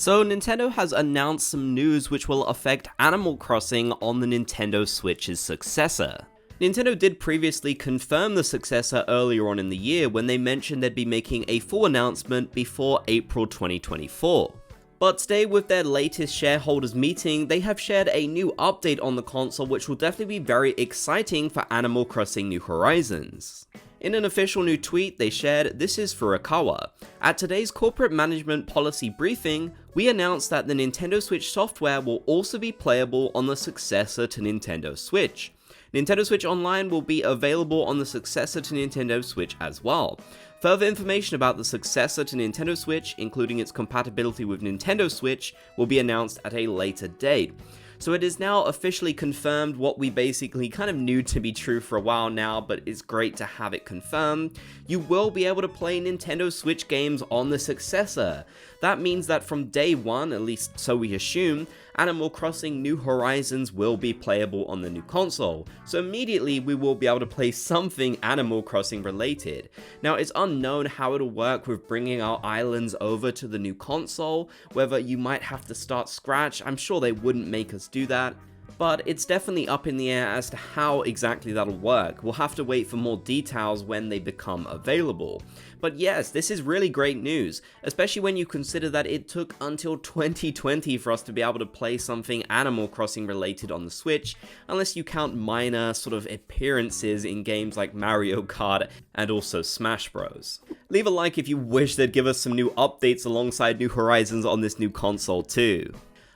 So Nintendo has announced some news which will affect Animal Crossing on the Nintendo Switch's successor. Nintendo did previously confirm the successor earlier on in the year when they mentioned they'd be making a full announcement before April 2024. But today, with their latest shareholders meeting, they have shared a new update on the console which will definitely be very exciting for Animal Crossing New Horizons. In an official new tweet they shared, "This is Furukawa. At today's corporate management policy briefing, we announced that the Nintendo Switch software will also be playable on the successor to Nintendo Switch. Nintendo Switch Online will be available on the successor to Nintendo Switch as well. Further information about the successor to Nintendo Switch, including its compatibility with Nintendo Switch, will be announced at a later date." So it is now officially confirmed what we basically kind of knew to be true for a while now, but it's great to have it confirmed. You will be able to play Nintendo Switch games on the successor. That means that from day one, at least so we assume, Animal Crossing New Horizons will be playable on the new console. So immediately we will be able to play something Animal Crossing related. Now it's unknown how it'll work with bringing our islands over to the new console, whether you might have to start scratch. I'm sure they wouldn't make us do that, but it's definitely up in the air as to how exactly that'll work. We'll have to wait for more details when they become available. But yes, this is really great news, especially when you consider that it took until 2020 for us to be able to play something Animal Crossing related on the Switch, unless you count minor sort of appearances in games like Mario Kart and also Smash Bros. Leave a like if you wish they'd give us some new updates alongside New Horizons on this new console too.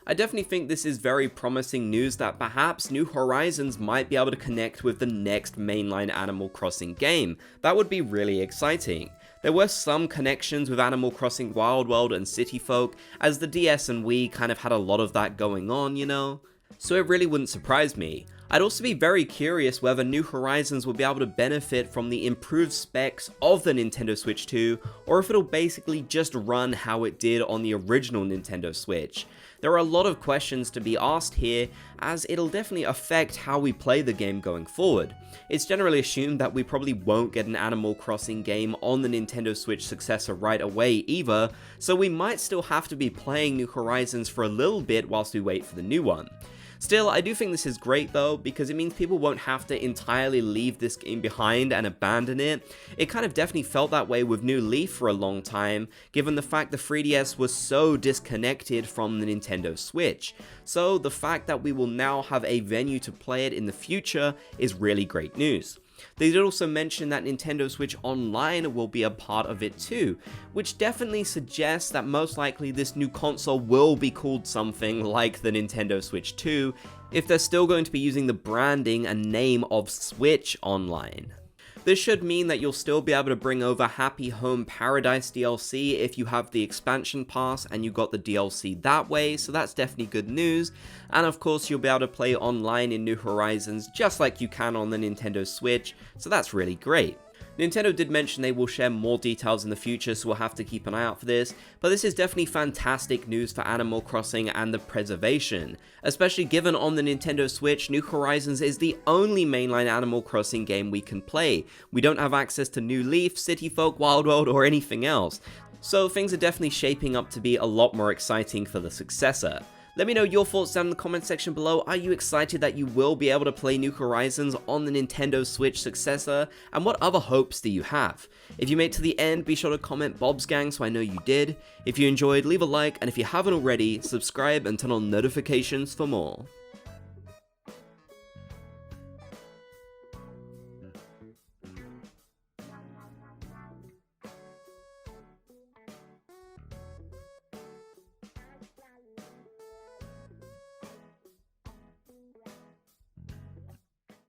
I definitely think this is very promising news that perhaps New Horizons might be able to connect with the next mainline Animal Crossing game. That would be really exciting. There were some connections with Animal Crossing Wild World and City Folk, as the DS and Wii kind of had a lot of that going on, you know? So it really wouldn't surprise me. I'd also be very curious whether New Horizons will be able to benefit from the improved specs of the Nintendo Switch 2, or if it'll basically just run how it did on the original Nintendo Switch. There are a lot of questions to be asked here, as it'll definitely affect how we play the game going forward. It's generally assumed that we probably won't get an Animal Crossing game on the Nintendo Switch successor right away either, so we might still have to be playing New Horizons for a little bit whilst we wait for the new one. Still, I do think this is great though, because it means people won't have to entirely leave this game behind and abandon it. It kind of definitely felt that way with New Leaf for a long time, given the fact the 3DS was so disconnected from the Nintendo Switch. So the fact that we will now have a venue to play it in the future is really great news. They did also mention that Nintendo Switch Online will be a part of it too, which definitely suggests that most likely this new console will be called something like the Nintendo Switch 2, if they're still going to be using the branding and name of Switch Online. This should mean that you'll still be able to bring over Happy Home Paradise DLC if you have the expansion pass and you got the DLC that way, so that's definitely good news. And of course you'll be able to play online in New Horizons just like you can on the Nintendo Switch, so that's really great. Nintendo did mention they will share more details in the future, so we'll have to keep an eye out for this, but this is definitely fantastic news for Animal Crossing and the preservation, especially given on the Nintendo Switch, New Horizons is the only mainline Animal Crossing game we can play. We don't have access to New Leaf, City Folk, Wild World, or anything else, so things are definitely shaping up to be a lot more exciting for the successor. Let me know your thoughts down in the comment section below. Are you excited that you will be able to play New Horizons on the Nintendo Switch successor? And what other hopes do you have? If you made it to the end, be sure to comment Bob's Gang so I know you did. If you enjoyed, leave a like, and if you haven't already, subscribe and turn on notifications for more.